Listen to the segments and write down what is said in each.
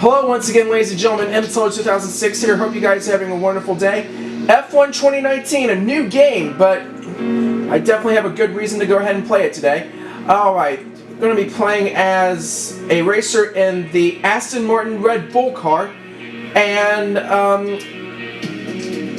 Hello once again, ladies and gentlemen, MTOLO 2006 here. Hope you guys are having a wonderful day. F1 2019, a new game, but I definitely have a good reason to go ahead and play it today. Alright, I'm going to be playing as a racer in the Aston Martin Red Bull car, and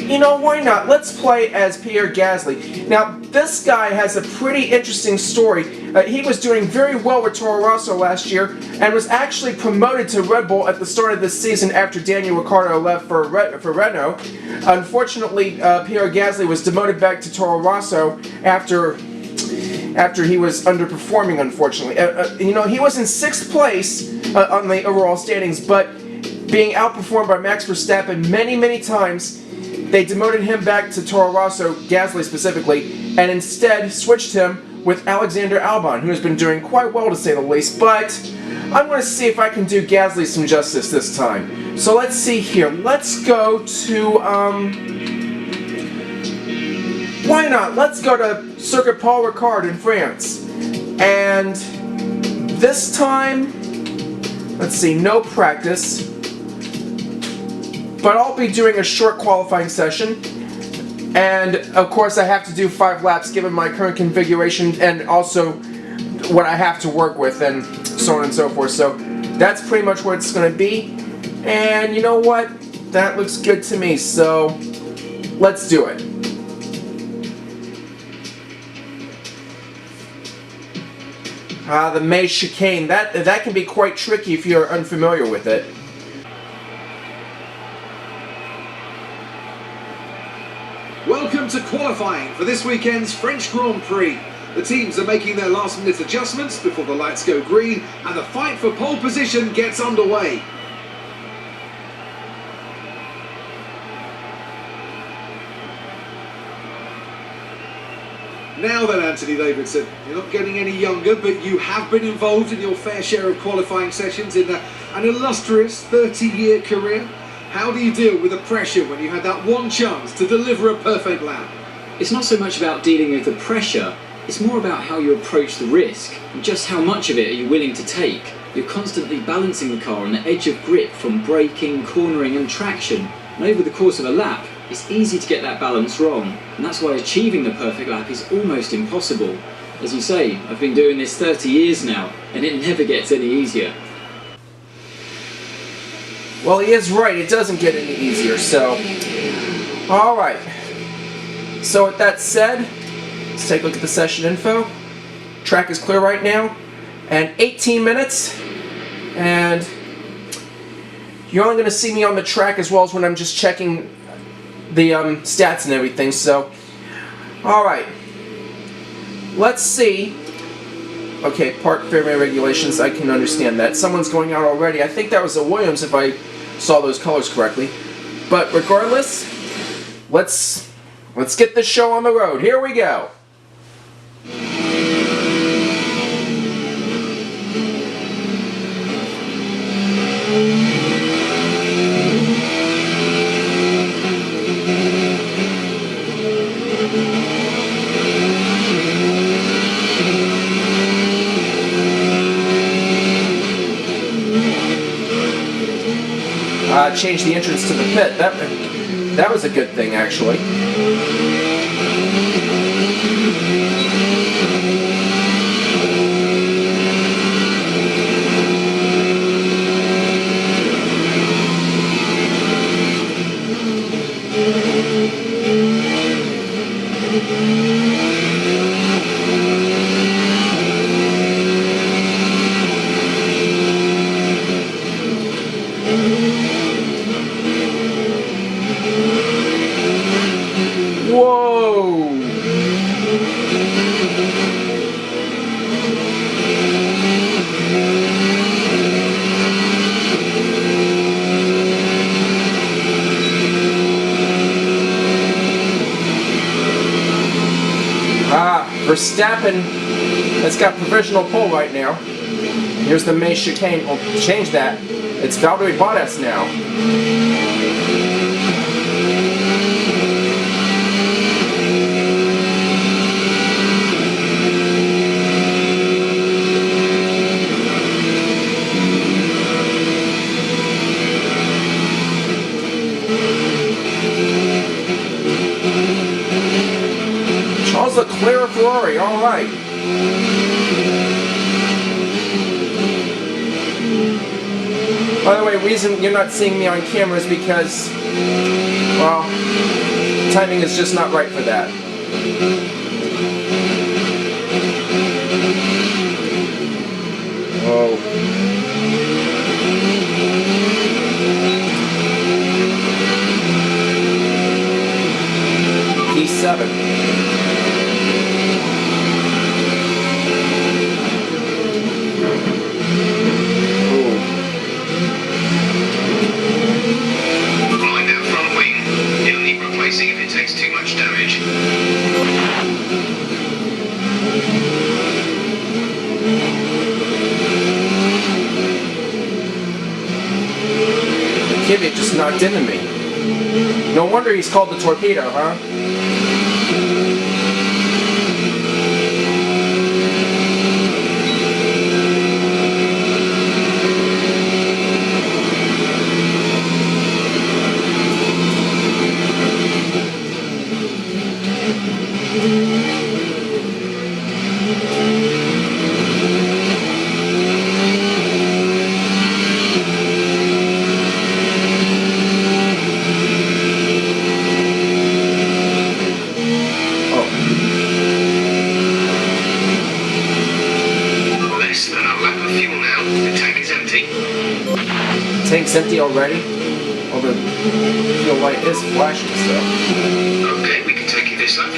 you know, why not? Let's play as Pierre Gasly. Now, this guy has a pretty interesting story. He was doing very well with Toro Rosso last year and was actually promoted to Red Bull at the start of this season after Daniel Ricciardo left for Renault. Unfortunately, Pierre Gasly was demoted back to Toro Rosso after he was underperforming, unfortunately. You know, he was in 6th place on the overall standings, but being outperformed by Max Verstappen many times, they demoted him back to Toro Rosso, Gasly specifically, and instead switched him with Alexander Albon, who has been doing quite well to say the least, but I'm going to see if I can do Gasly some justice this time. So let's see here. Let's go to, why not? Let's go to Circuit Paul Ricard in France. And this time, let's see, no practice. But I'll be doing a short qualifying session, and of course I have to do 5 laps given my current configuration and also what I have to work with and so on and so forth. So that's pretty much what it's going to be, and you know what? That looks good to me, so let's do it. The maze chicane, that can be quite tricky if you're unfamiliar with it. Welcome to qualifying for this weekend's French Grand Prix. The teams are making their last-minute adjustments before the lights go green and the fight for pole position gets underway. Now then, Anthony Davidson, you're not getting any younger, but you have been involved in your fair share of qualifying sessions in an illustrious 30-year career. How do you deal with the pressure when you had that one chance to deliver a perfect lap? It's not so much about dealing with the pressure, it's more about how you approach the risk and just how much of it are you willing to take. You're constantly balancing the car on the edge of grip from braking, cornering and traction, and over the course of a lap it's easy to get that balance wrong, and that's why achieving the perfect lap is almost impossible. As you say, I've been doing this 30 years now and it never gets any easier. Well, he is right, it doesn't get any easier, so... Alright. So with that said, let's take a look at the session info. Track is clear right now, and 18 minutes, and you're only going to see me on the track as well as when I'm just checking the stats and everything, so... Alright. Let's see... Okay, park fairway regulations, I can understand that. Someone's going out already. I think that was a Williams if I saw those colors correctly. But regardless, let's get this show on the road. Here we go. Change the entrance to the pit. That was a good thing, actually. Verstappen has got provisional pole right now. Here's the maze chicane. We'll change that. It's Valtteri Bottas now. Ferrari, alright. By the way, the reason you're not seeing me on camera is because, well, timing is just not right for that. Whoa. P7. If it takes too much damage. Kvyat just knocked into me. No wonder he's called the torpedo, huh? Tank's empty already? Well, the fuel light is flashing, so... Okay, we can take you this lap.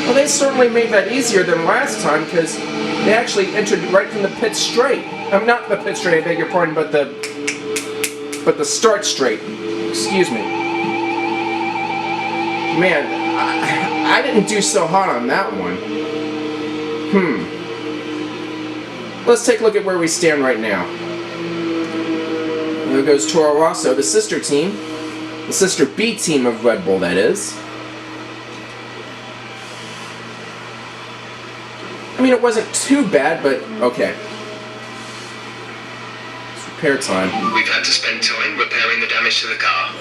Well, they certainly made that easier than last time because they actually entered right from the pit straight. I'm not the pit straight, I beg your pardon, but the start straight. Excuse me. Man, I didn't do so hot on that one. Let's take a look at where we stand right now. There goes Toro Rosso, the sister team. The sister B team of Red Bull, that is. I mean, it wasn't too bad, but okay. It's repair time. We've had to spend time repairing the damage to the car.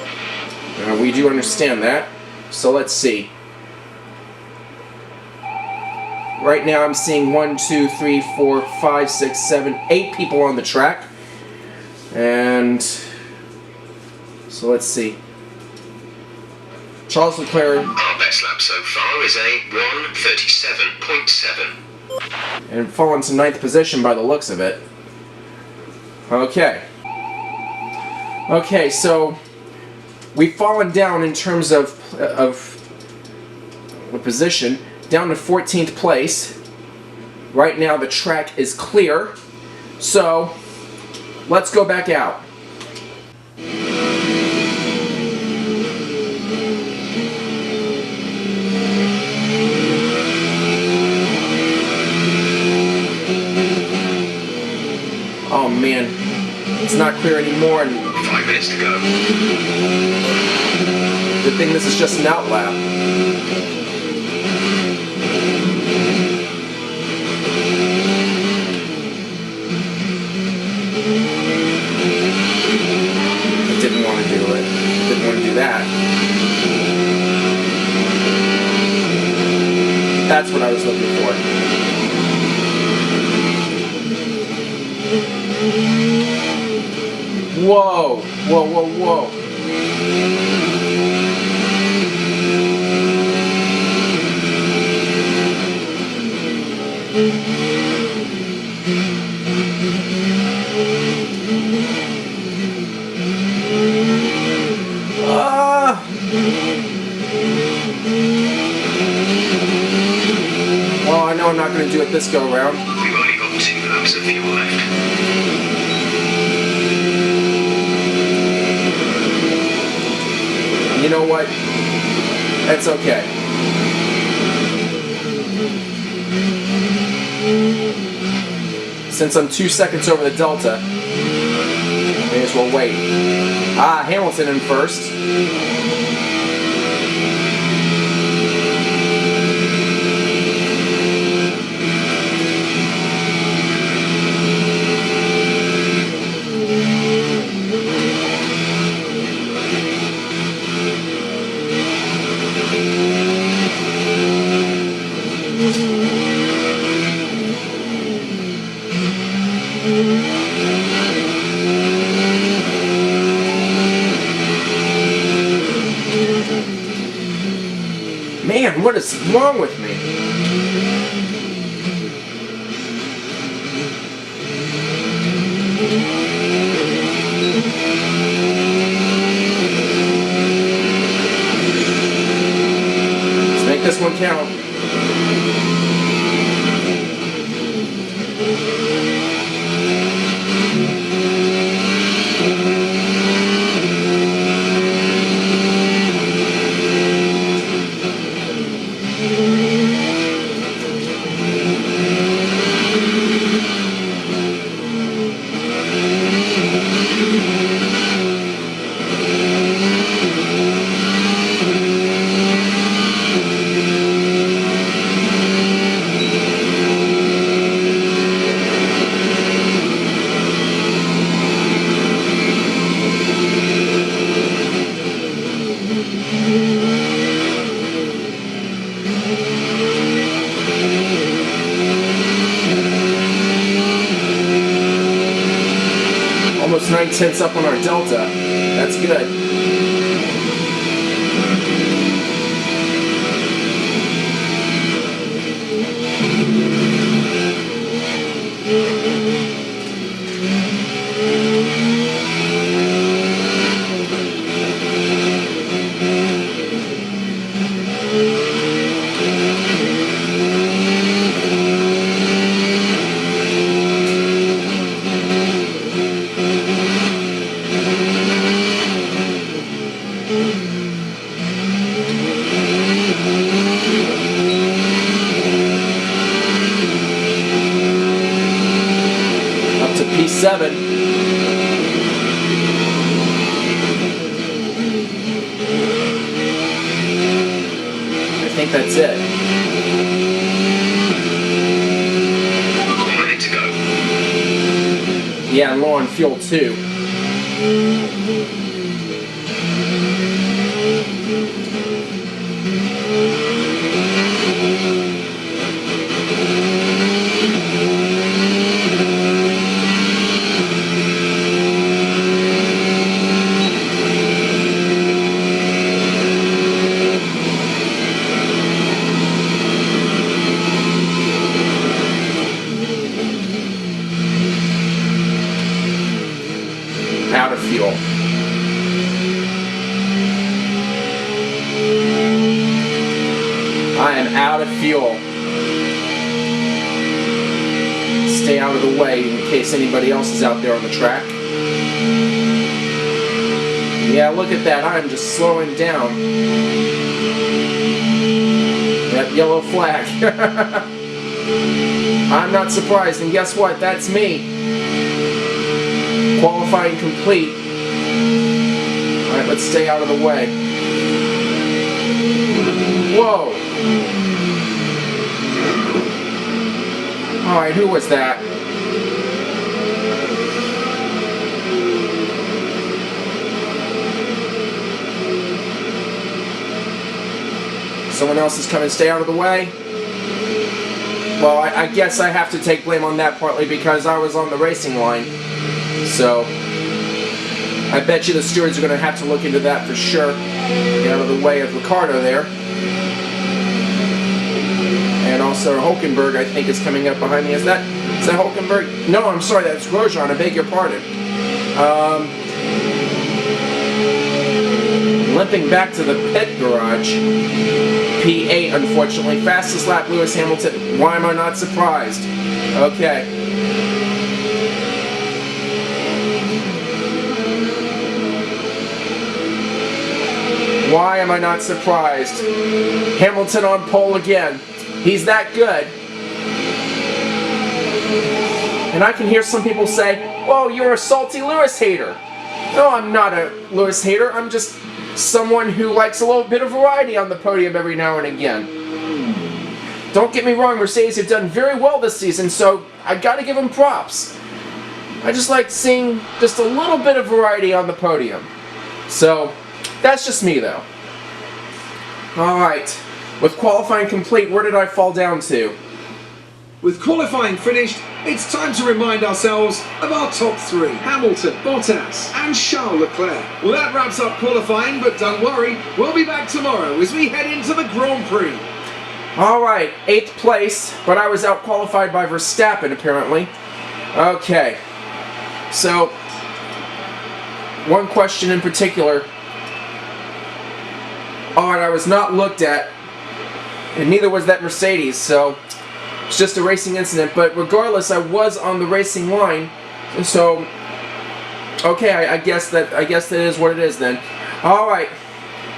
We do understand that. So let's see. Right now I'm seeing 1, 2, 3, 4, 5, 6, 7, 8 people on the track. And so let's see. Charles Leclerc. Our best lap so far is a 1:37.7. And fallen to 9th position by the looks of it. Okay. Okay, so we've fallen down in terms of the position, down to 14th place. Right now the track is clear. So let's go back out. Oh man, it's not clear anymore, and 5 minutes to go. Good thing this is just an outlap. I didn't want to do it. Didn't want to do that. That's what I was looking for. Whoa! Whoa, whoa, whoa. Well, I know I'm not going to do it this go around. We've only got 2 laps of fuel left. You know what? That's okay. Since I'm 2 seconds over the delta, may as well wait. Hamilton in first. Man, what is wrong with me? Let's make this one count. Almost 9/10 up on our delta. That's good. P7. I think that's it. 1 minute to go. Yeah, and low on fuel too. Out of fuel. I am out of fuel. Stay out of the way in case anybody else is out there on the track. Yeah, look at that. I am just slowing down. That yellow flag. I'm not surprised, and guess what? That's me. Qualifying complete. Alright, let's stay out of the way. Whoa! Alright, who was that? Someone else is coming. Stay out of the way? Well, I guess I have to take blame on that partly because I was on the racing line. So, I bet you the stewards are going to have to look into that for sure. Get out of the way of Ricardo there. And also Hulkenberg, I think, is coming up behind me. Is that Hulkenberg? No, I'm sorry, that's Grosjean. I beg your pardon. Limping back to the pit garage. P8, unfortunately. Fastest lap, Lewis Hamilton. Why am I not surprised? Okay. Why am I not surprised? Hamilton on pole again. He's that good. And I can hear some people say, "Oh, you're a salty Lewis hater." No, I'm not a Lewis hater. I'm just someone who likes a little bit of variety on the podium every now and again. Don't get me wrong, Mercedes have done very well this season, so I gotta give them props. I just like seeing just a little bit of variety on the podium. So, that's just me though. Alright, with qualifying complete, where did I fall down to? With qualifying finished, it's time to remind ourselves of our top three: Hamilton, Bottas and Charles Leclerc. Well, that wraps up qualifying, but don't worry, we'll be back tomorrow as we head into the Grand Prix. Alright, 8th place, but I was out-qualified by Verstappen apparently. Okay, so one question in particular. Alright, I was not looked at, and neither was that Mercedes, so it's just a racing incident, but regardless, I was on the racing line, so okay, I guess that is what it is then. All right,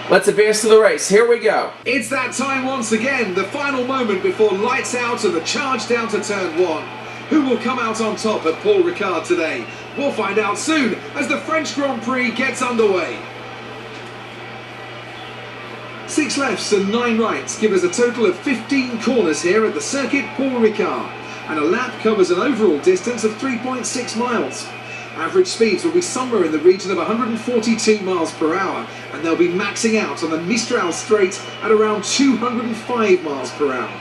let's advance to the race. Here we go. It's that time once again, the final moment before lights out and the charge down to turn 1. Who will come out on top at Paul Ricard today? We'll find out soon as the French Grand Prix gets underway. 6 lefts and 9 rights give us a total of 15 corners here at the Circuit Paul Ricard, and a lap covers an overall distance of 3.6 miles. Average speeds will be somewhere in the region of 142 miles per hour, and they'll be maxing out on the Mistral Straight at around 205 miles per hour.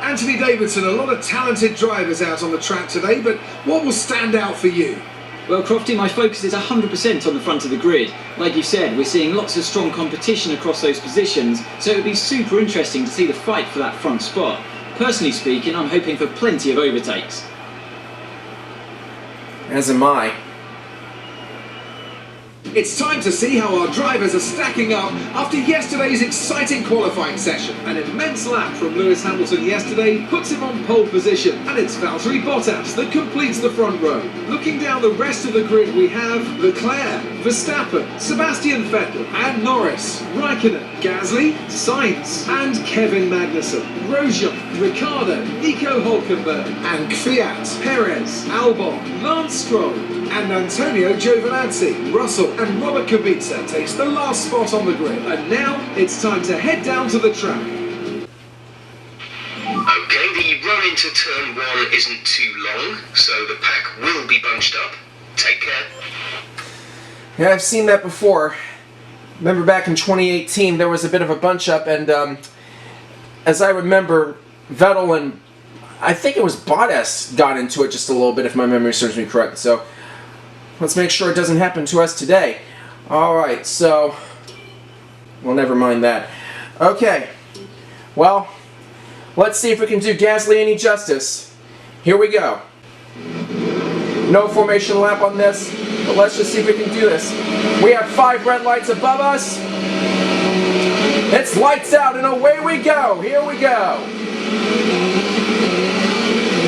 Anthony Davidson, a lot of talented drivers out on the track today, but what will stand out for you? Well, Crofty, my focus is 100% on the front of the grid. Like you said, we're seeing lots of strong competition across those positions, so it would be super interesting to see the fight for that front spot. Personally speaking, I'm hoping for plenty of overtakes. As am I. It's time to see how our drivers are stacking up after yesterday's exciting qualifying session. An immense lap from Lewis Hamilton yesterday puts him on pole position, and it's Valtteri Bottas that completes the front row. Looking down the rest of the grid, we have Leclerc, Verstappen, Sebastian Vettel and Norris, Raikkonen, Gasly, Sainz and Kevin Magnussen, Grosjean, Ricciardo, Nico Hülkenberg and Kvyat, Perez, Albon, Lance Stroll and Antonio Giovinazzi. Russell and Robert Kubica takes the last spot on the grid. And now it's time to head down to the track. Okay, the run into turn 1 isn't too long, so the pack will be bunched up. Take care. Yeah, I've seen that before. Remember back in 2018 there was a bit of a bunch up, and as I remember, Vettel and I think it was Bottas got into it just a little bit, if my memory serves me correct. So let's make sure it doesn't happen to us today. Alright, so well, never mind that. Okay, well, let's see if we can do Gasly any justice. Here we go. No formation lap on this, but let's just see if we can do this. We have 5 red lights above us. It's lights out and away we go. Here we go.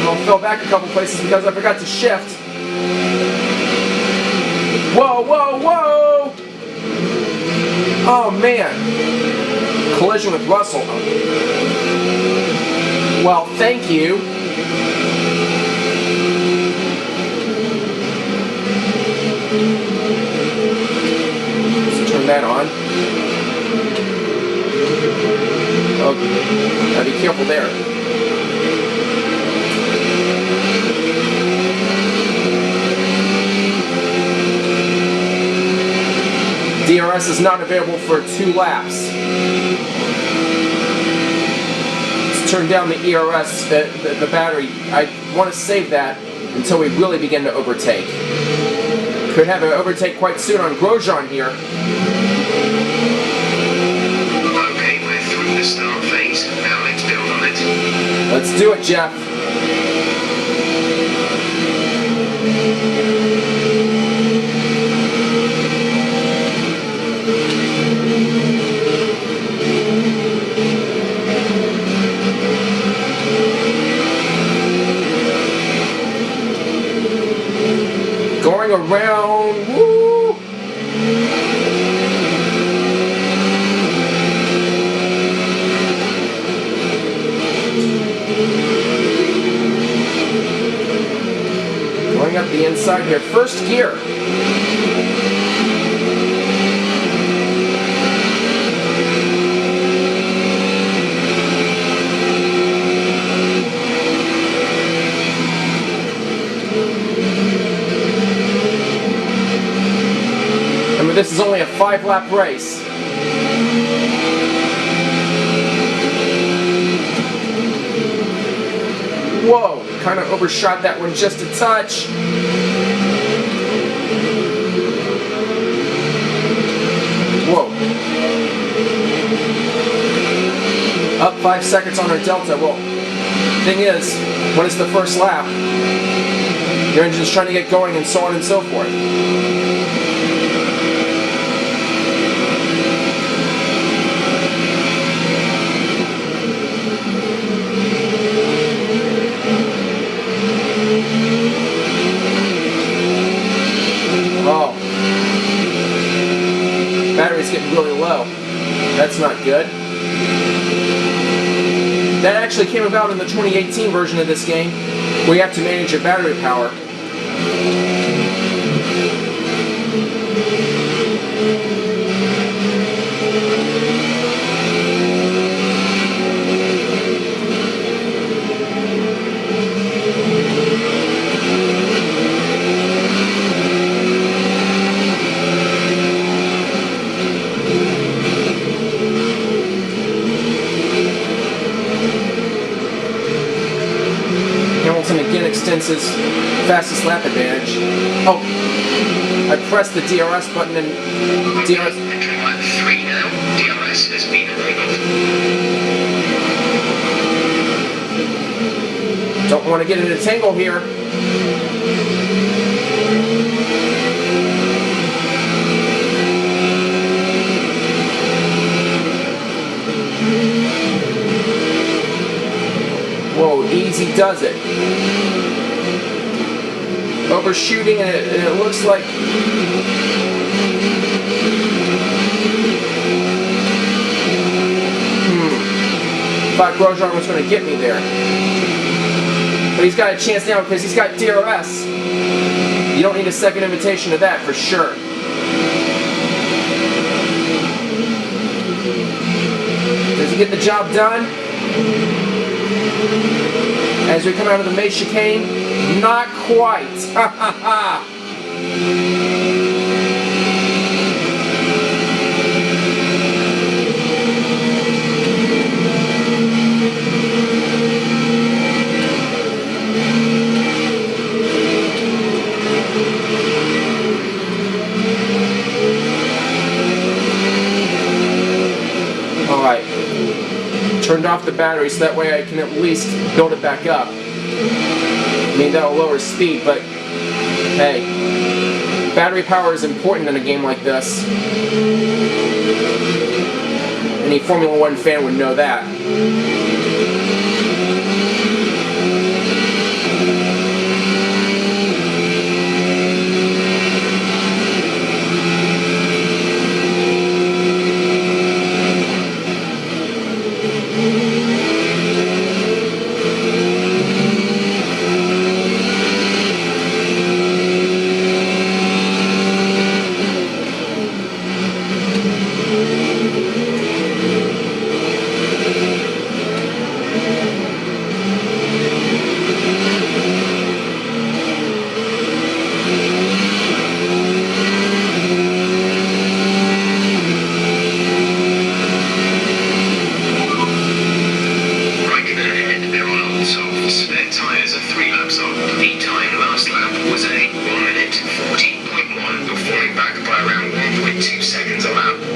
I'll fill back a couple places because I forgot to shift. Whoa, whoa, whoa! Oh man. Collision with Russell. Well, thank you. Let's turn that on. Oh, gotta be careful there. DRS is not available for 2 laps. Let's turn down the ERS, the battery. I want to save that until we really begin to overtake. Could have an overtake quite soon on Grosjean here. Okay, we're through the start phase. Now let's build on it. Let's do it, Jeff. Going around, woo! Going up the inside here. First gear. Remember, this is only a 5-lap race. Whoa, kind of overshot that one just a touch. Whoa. Up 5 seconds on our delta. Well, thing is, when it's the first lap, your engine's trying to get going and so on and so forth. Oh. Battery's getting really low. That's not good. That actually came about in the 2018 version of this game, where you have to manage your battery power. Hamilton again extends his fastest lap advantage. Oh, I pressed the DRS button and DRS... Entering lap 3 now. DRS has been enabled. Don't want to get in a tangle here. Whoa, easy does it. Overshooting, and it looks like... Thought Grosjean was going to get me there. But he's got a chance now because he's got DRS. You don't need a second invitation to that for sure. Does he get the job done? As we come out of the main chicane, not quite. Ha ha ha. Alright, turned off the battery so that way I can at least build it back up. I mean, that'll lower speed, but hey, battery power is important in a game like this. Any Formula One fan would know that.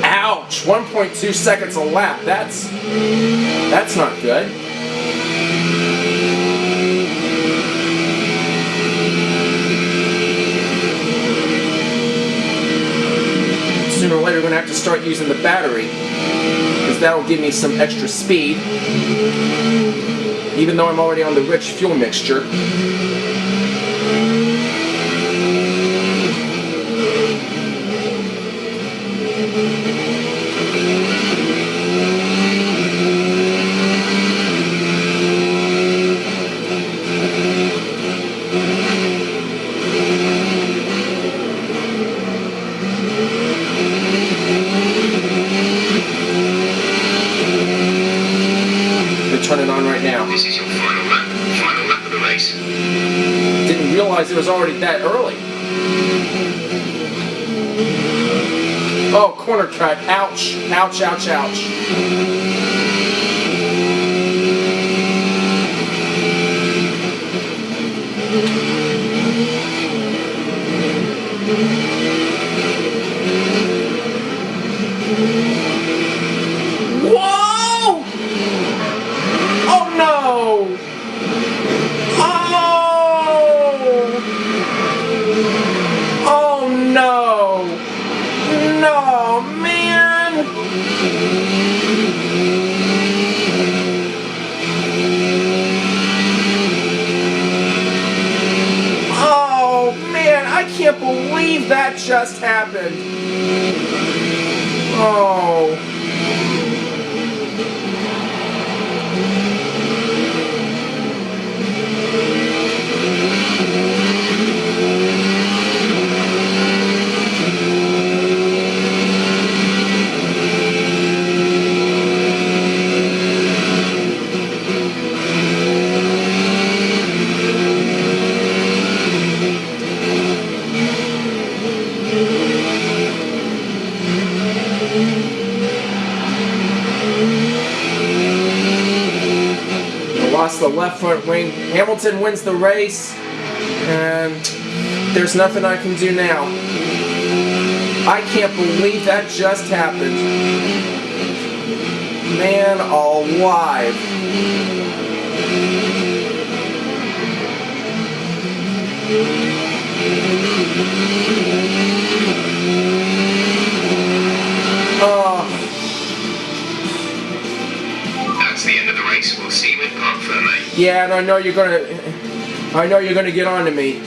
Ouch! 1.2 seconds a lap. That's not good. Sooner or later, we're going to have to start using the battery, because that'll give me some extra speed, even though I'm already on the rich fuel mixture. was already that early. Oh, corner cut. Ouch. Ouch, ouch, ouch. Whoa! Oh no! Oh! Oh no! No, man! Oh man, I can't believe that just happened. Oh. Lost the left front wing. Hamilton wins the race, and there's nothing I can do now. I can't believe that just happened. Man alive. That's the end of the race. We'll see you in Parc Fermé. Yeah, and I know you're gonna get on to me.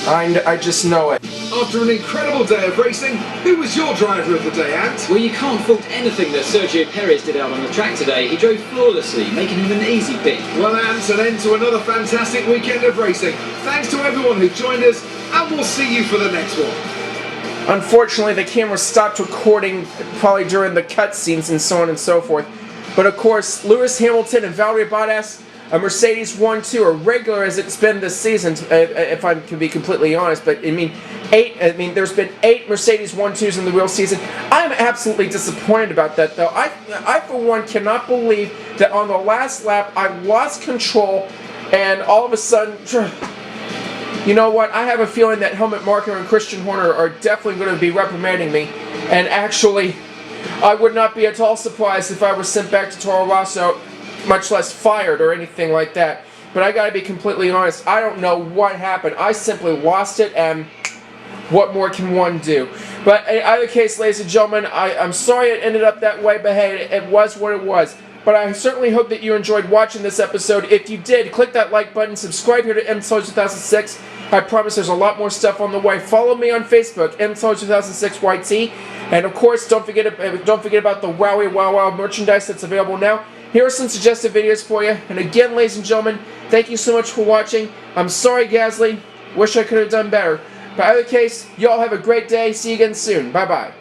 I just know it. After an incredible day of racing, who was your driver of the day, Ant? Well, you can't fault anything that Sergio Perez did out on the track today. He drove flawlessly, making him an easy pick. Well, Ant, an end to another fantastic weekend of racing. Thanks to everyone who joined us, and we'll see you for the next one. Unfortunately, the camera stopped recording probably during the cutscenes and so on and so forth. But of course, Lewis Hamilton and Valtteri Bottas, a Mercedes 1-2, are regular as it's been this season, if I can be completely honest. But there's been 8 Mercedes 1-2s in the real season. I'm absolutely disappointed about that, though. I for one cannot believe that on the last lap I lost control, and all of a sudden, you know what? I have a feeling that Helmut, Marko, and Christian Horner are definitely going to be reprimanding me. And actually, I would not be at all surprised if I was sent back to Toro Rosso, much less fired or anything like that. But I gotta be completely honest, I don't know what happened. I simply lost it, and what more can one do? But in either case, ladies and gentlemen, I'm sorry it ended up that way, but hey, it was what it was. But I certainly hope that you enjoyed watching this episode. If you did, click that like button, subscribe here to MSoldier2006. I promise there's a lot more stuff on the way. Follow me on Facebook, MSoldier2006YT. And of course, don't forget about the Wowie Wow Wow merchandise that's available now. Here are some suggested videos for you. And again, ladies and gentlemen, thank you so much for watching. I'm sorry, Gasly. Wish I could have done better. But in either case, y'all have a great day. See you again soon. Bye-bye.